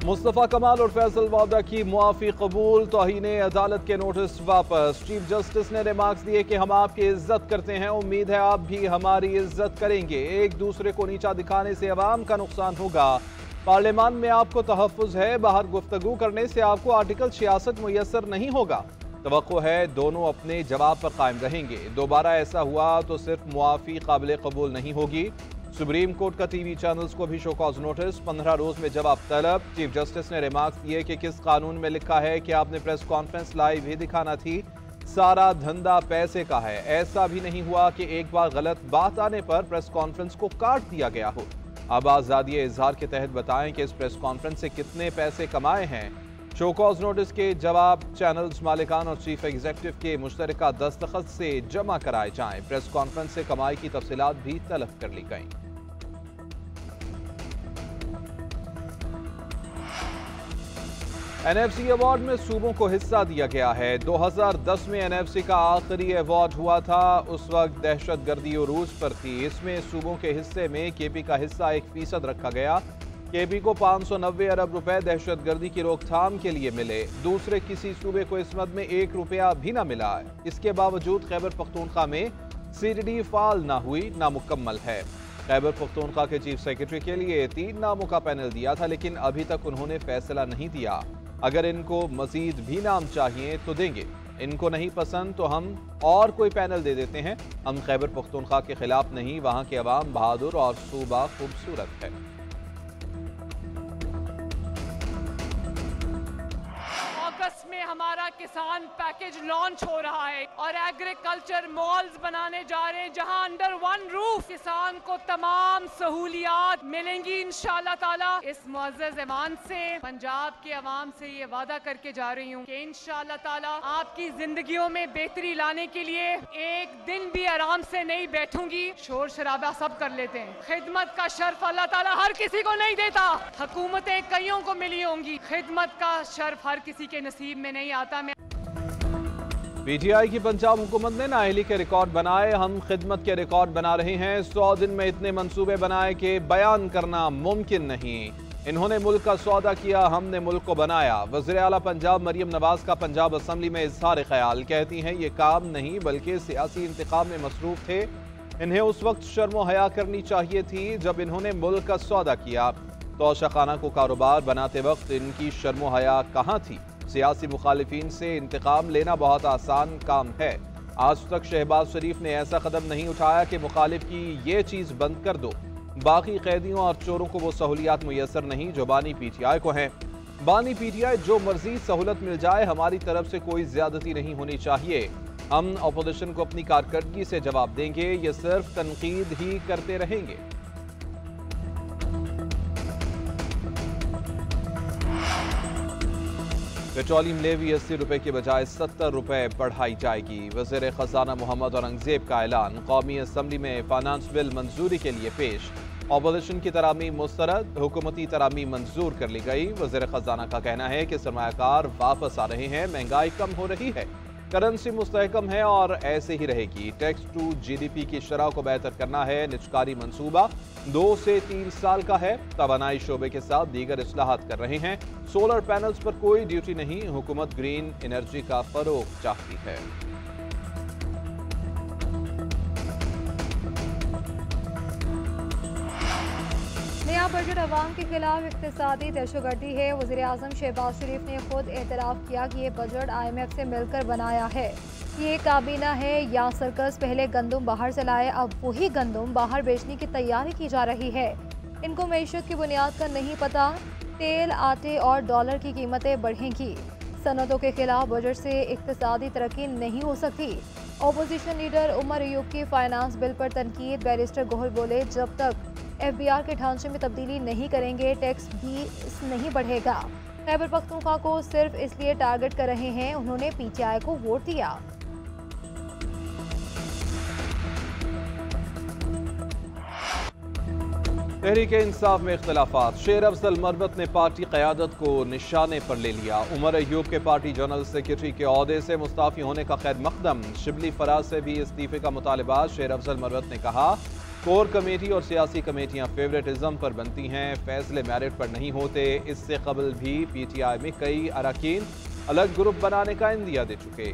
मुस्तफ़ा कमाल और फैसल वादा की मुआफ़ी कबूल, तौहीने अदालत के नोटिस वापस। चीफ जस्टिस ने रिमार्क्स दिए कि हम आपकी इज्जत करते हैं, उम्मीद है आप भी हमारी इज्जत करेंगे। एक दूसरे को नीचा दिखाने से अवाम का नुकसान होगा। पार्लियामान में आपको तहफ़्फ़ुज़ है, बाहर गुफ्तगू करने से आपको आर्टिकल 66 मुयस्सर नहीं होगा। तवक्को है दोनों अपने जवाब पर कायम रहेंगे। दोबारा ऐसा हुआ तो सिर्फ मुआफ़ी काबिल कबूल नहीं होगी। सुप्रीम कोर्ट का टीवी चैनल्स को भी शोकॉज नोटिस, 15 रोज में जवाब तलब। चीफ जस्टिस ने रिमार्क्स दिए कि किस कानून में लिखा है कि आपने प्रेस कॉन्फ्रेंस लाइव ही दिखाना थी। सारा धंधा पैसे का है। ऐसा भी नहीं हुआ कि एक बार गलत बात आने पर प्रेस कॉन्फ्रेंस को काट दिया गया हो। अब आज़ादी इजहार के तहत बताएं कि इस प्रेस कॉन्फ्रेंस से कितने पैसे कमाए हैं। शोकॉज नोटिस के जवाब चैनल्स मालिकान और चीफ एग्जीक्यूटिव के मुश्तरका दस्तखत से जमा कराए जाएं। प्रेस कॉन्फ्रेंस से कमाई की तफसीलात भी तलब कर ली गईं। NFC अवार्ड में सूबों को हिस्सा दिया गया है। 2010 में NFC का आखिरी अवार्ड हुआ था, उस वक्त दहशत गर्दी उरूज पर थी। इसमें सूबों के हिस्से में KP का हिस्सा 1% रखा गया। KP को 590 अरब रुपए दहशत गर्दी की रोकथाम के लिए मिले। दूसरे किसी सूबे को इस मद में 1 रुपया भी न मिला। इसके बावजूद खैबर पख्तूनख्वा में CDD फाल ना हुई, नामुकम्मल है। खैबर पख्तूनख्वा के चीफ सेक्रेटरी के लिए 3 नामों का पैनल दिया था, लेकिन अभी तक उन्होंने फैसला नहीं दिया। अगर इनको मजीद भी नाम चाहिए तो देंगे, इनको नहीं पसंद तो हम और कोई पैनल दे देते हैं। हम खैबर पख्तूनख्वा के खिलाफ नहीं, वहां के अवाम बहादुर और सूबा खूबसूरत है। अगस्त में हमारा किसान पैकेज लॉन्च हो रहा है और एग्रीकल्चर मॉल्स बनाने जा रहे हैं, जहां अंडर वन रूफ किसान को तमाम सहूलियात मिलेंगी इंशाल्लाह ताला। इस मुअज़्ज़ज़ ऐवान से पंजाब के अवाम से ये वादा करके जा रही हूँ कि इंशाल्लाह ताला आपकी जिंदगियों में बेहतरी लाने के लिए एक दिन भी आराम से नहीं बैठूंगी। शोर शराबा सब कर लेते हैं, खिदमत का शर्फ अल्लाह ताला हर किसी को नहीं देता। हुकूमतें कईयों को मिली होंगी, खिदमत का शर्फ हर किसी के नसीब में नहीं आता। PTI की पंजाब हुकूमत ने नाअहली के रिकॉर्ड बनाए, हम खिदमत के रिकॉर्ड बना रहे हैं। 100 दिन में इतने मंसूबे बनाए कि बयान करना मुमकिन नहीं। इन्होंने मुल्क का सौदा किया, हमने मुल्क को बनाया। वज़ीर आला पंजाब मरियम नवाज का पंजाब असम्बली में इज़हार ख्याल, कहती हैं ये काम नहीं बल्कि सियासी इंतखाब में मसरूफ थे। इन्हें उस वक्त शर्म हया करनी चाहिए थी जब इन्होंने मुल्क का सौदा किया। तोशाखाना को कारोबार बनाते वक्त इनकी शर्म हया कहाँ थी। सियासी मुखालिफिन से इंतकाम लेना बहुत आसान काम है। आज तक शहबाज शरीफ ने ऐसा कदम नहीं उठाया कि मुखालिफ की ये चीज़ बंद कर दो। बाकी कैदियों और चोरों को वो सहूलियात मुयसर नहीं जो बानी PTI को हैं। बानी PTI जो मर्जी सहूलत मिल जाए, हमारी तरफ से कोई ज्यादती नहीं होनी चाहिए। हम अपोजिशन को अपनी कारकर्दगी से जवाब देंगे, ये सिर्फ तनकीद ही करते रहेंगे। पेट्रोलियम लेवी 80 रुपए के बजाय 70 रुपए बढ़ाई जाएगी। वज़ीर ख़ज़ाना मोहम्मद औरंगज़ेब का ऐलान, कौमी असम्बली में फाइनेंस बिल मंजूरी के लिए पेश। अपोजिशन की तरामीम मुस्तरद, हुकूमती तरामीम मंजूर कर ली गई। वज़ीर ख़ज़ाना का कहना है कि सरमायाकार वापस आ रहे हैं, महंगाई कम हो रही है, करेंसी मुस्तहकम है और ऐसे ही रहेगी। टैक्स टू GDP की शरह को बेहतर करना है। निजकारी मंसूबा 2 से 3 साल का है। तवानाई शोबे के साथ दीगर इस्लाहात कर रहे हैं। सोलर पैनल्स पर कोई ड्यूटी नहीं। हुकूमत ग्रीन एनर्जी का फरोग चाहती है। नया बजट अवाम के खिलाफ इक्तिसादी दहशतगर्दी है। वज़ीर आज़म शहबाज शरीफ ने खुद एतराफ़ किया कि ये बजट IMF से मिलकर बनाया है। ये काबीना है या सर्कस। पहले गंदम बाहर से लाए, अब वही गंदम बाहर बेचने की तैयारी की जा रही है। इनको मईशत की बुनियाद का नहीं पता। तेल, आटे और डॉलर की कीमतें बढ़ेंगी। सनतों के खिलाफ बजट से इक्तिसादी तरक्की नहीं हो सकती। अपोजिशन लीडर उमर अयूब की फाइनेंस बिल पर तनकीद। बैरिस्टर गोहर बोले, जब तक FBR के ढांचे में तब्दीली नहीं करेंगे टैक्स भी नहीं बढ़ेगा। खैबर पख्तूनख्वा को सिर्फ इसलिए टारगेट कर रहे हैं, उन्होंने PTI को वोट दिया। तहरीक इंसाफ में इख्तलाफात, शेर अफजल मरबत ने पार्टी क़यादत को निशाने पर ले लिया। उमर अयूब के पार्टी जनरल सेक्रेटरी के ओहदे से मुस्ताफ़ी होने का खैर मकदम। शिबली फराज से भी इस्तीफे का मुतालबा। शेर अफजल मरबत ने कहा कोर कमेटी और सियासी कमेटियां फेवरेटिज्म पर बनती हैं, फैसले मेरिट पर नहीं होते। इससे कबल भी PTI में कई अरकान अलग ग्रुप बनाने का इंदिया दे चुके।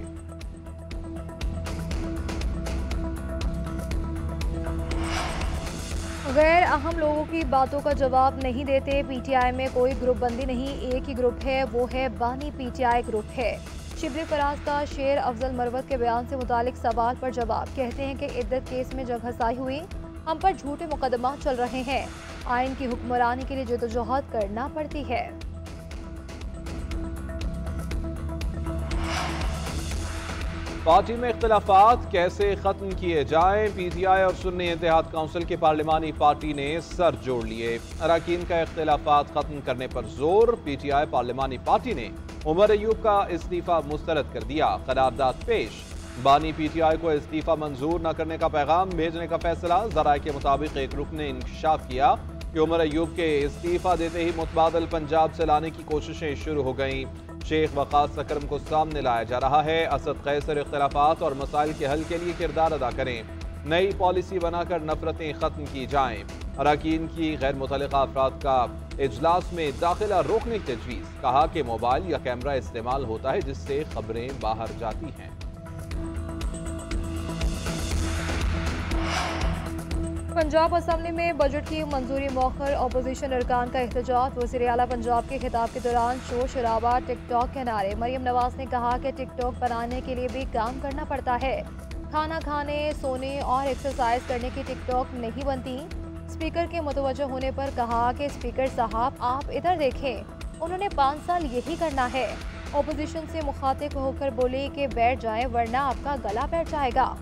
गैर अहम लोगों की बातों का जवाब नहीं देते। PTI में कोई ग्रुप बंदी नहीं, एक ही ग्रुप है, वो है बानी PTI ग्रुप है। शिबली फराज का शेर अफजल मरवत के बयान से मुतालिक सवाल पर जवाब। कहते हैं कि इद्दत केस में जगहसाई हुई, हम पर झूठे मुकदमा चल रहे हैं, आइन की हुक्मरानी के लिए जदोजहद करना पड़ती है। पार्टी में इख्तिलाफात कैसे खत्म किए जाएं, PTI और सुन्नी इत्तेहाद काउंसिल की पार्लिमानी पार्टी ने सर जोड़ लिए। अरकान का इख्तिलाफात खत्म करने पर जोर। PTI पार्लिमानी पार्टी ने उमर अयूब का इस्तीफा मुस्तरद कर दिया। करारदाद पेश। बानी PTI को इस्तीफा मंजूर न करने का पैगाम भेजने का फैसला। जराये के मुताबिक एक रुकन ने इंकशाफ किया कि उमर अयूब के इस्तीफा देते ही मुतबादल पंजाब से लाने की कोशिशें शुरू हो गईं। शेख वकास अकरम को सामने लाया जा रहा है। असद कैसर इख्तिलाफात और मसाइल के हल के लिए किरदार अदा करें, नई पॉलिसी बनाकर नफरतें खत्म की जाएं। अरकान की गैर मुतल्लिका अफराद का इजलास में दाखिला रोकने की तजवीज़। कहा कि मोबाइल या कैमरा इस्तेमाल होता है जिससे खबरें बाहर जाती हैं। पंजाब असम्बली में बजट की मंजूरी मौखर। अपोजिशन अरकान का एहतजाज। वज़ीर आला पंजाब के खिताब के दौरान शोर शराबा, टिकटॉक के नारे। मरियम नवाज ने कहा कि टिकटॉक बनाने के लिए भी काम करना पड़ता है, खाना खाने, सोने और एक्सरसाइज करने की टिकटॉक नहीं बनती। स्पीकर के मुतवज्जह होने पर कहा कि स्पीकर साहब आप इधर देखें, उन्होंने 5 साल यही करना है। अपोजिशन से मुखातिब होकर बोले कि बैठ जाएं वरना आपका गला बैठ जाएगा।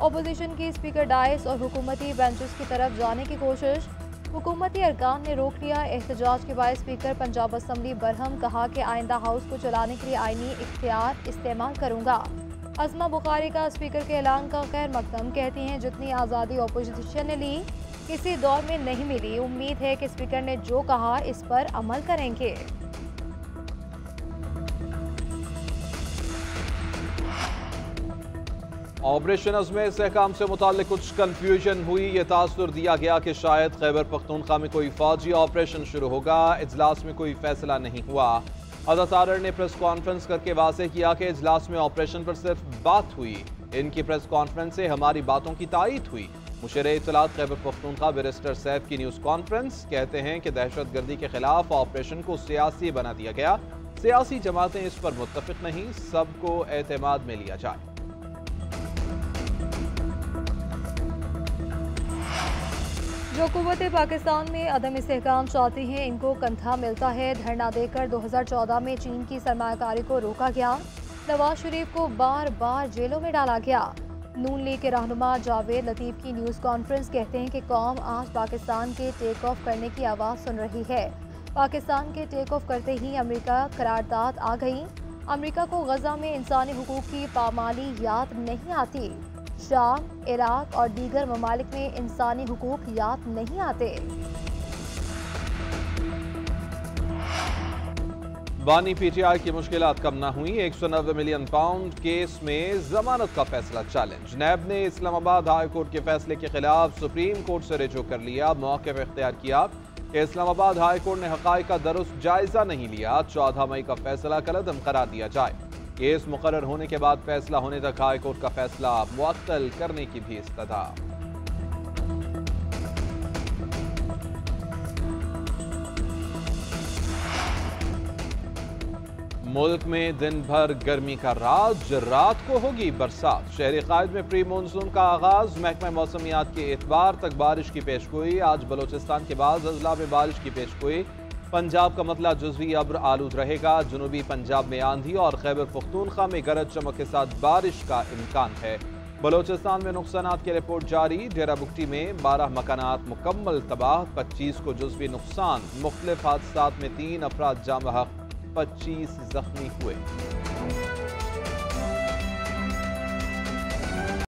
अपोजिशन की स्पीकर डाइस और हुकूमती बेंचेस की तरफ जाने की कोशिश। हुकूमती अरकान ने रोक लिया। एहतजाज के बाद स्पीकर पंजाब असम्बली बरहम। कहा कि आइंदा हाउस को चलाने के लिए आईनी इख्तियार इस्तेमाल करूंगा। अज़मा बुखारी का स्पीकर के ऐलान का खैर मकदम। कहती हैं जितनी आज़ादी अपोजिशन ने ली किसी दौर में नहीं मिली। उम्मीद है कि स्पीकर ने जो कहा इस पर अमल करेंगे। ऑपरेशन अज़्म इस्तेहकाम से मुताल्लिक कुछ कन्फ्यूजन हुई। ये तासुर दिया गया कि शायद खैबर पख्तूनख्वा में कोई फौजी ऑपरेशन शुरू होगा। इजलास में कोई फैसला नहीं हुआ। अदा तारड़ ने प्रेस कॉन्फ्रेंस करके वाज़ेह किया कि इजलास में ऑपरेशन पर सिर्फ बात हुई। इनकी प्रेस कॉन्फ्रेंस से हमारी बातों की तायीद हुई। मुशीर इत्तलात खैबर पख्तूनख्वा बैरिस्टर सैफ की न्यूज़ कॉन्फ्रेंस। कहते हैं कि दहशतगर्दी के खिलाफ ऑपरेशन को सियासी बना दिया गया। सियासी जमातें इस पर मुत्तफिक नहीं, सबको एतमाद में लिया जाए। जो कुव्वत पाकिस्तान में अदम इस्तेहकाम चाहती हैं इनको कंधा मिलता है। धरना देकर 2014 में चीन की सरमायाकारी को रोका गया। नवाज शरीफ को बार बार जेलों में डाला गया। नून लीग के रहनुमा जावेद लतीफ़ की न्यूज़ कॉन्फ्रेंस। कहते हैं कि कौम आज पाकिस्तान के टेक ऑफ करने की आवाज़ सुन रही है। पाकिस्तान के टेक ऑफ करते ही अमेरिका करारदाद आ गई। अमेरिका को गजा में इंसानी हुकूक की पामाली याद नहीं आती। शाम, इराक और दीगर ममालिक में इंसानी हुकूक याद नहीं आते। बानी PTI की मुश्किलात कम न हुई। 190 मिलियन पाउंड केस में जमानत का फैसला चैलेंज। नैब ने इस्लामाबाद हाई कोर्ट के फैसले के खिलाफ सुप्रीम कोर्ट से रुजू कर लिया। मौक़िफ़ इख्तियार किया कि इस्लामाबाद हाई कोर्ट ने हक़ाइक़ का दुरुस्त जायजा नहीं लिया। 14 मई का फैसला कलअदम करार दिया जाए। केस मुकर्रर होने के बाद फैसला होने तक हाई कोर्ट का फैसला मुअत्तल करने की भी इस्तदा। मुल्क में दिन भर गर्मी का राज, रात को होगी बरसात। शहरी कायद में प्री मानसून का आगाज। महकमा मौसमियात के एतबार तक बारिश की पेशगोई। आज बलोचिस्तान के बाद अजला में बारिश की पेशगोई। पंजाब का मतला जुज़वी अब्र आलूद रहेगा। जनूबी पंजाब में आंधी और खैबर पख्तूनख्वा में गरज चमक के साथ बारिश का इम्कान है। बलोचिस्तान में नुकसानात की रिपोर्ट जारी। डेरा बुगटी में 12 मकानात मुकम्मल तबाह, 25 को जुज़वी नुकसान। मुख्तलिफ हादसात में 3 अफराद जाँ बहक, 25 जख्मी हुए।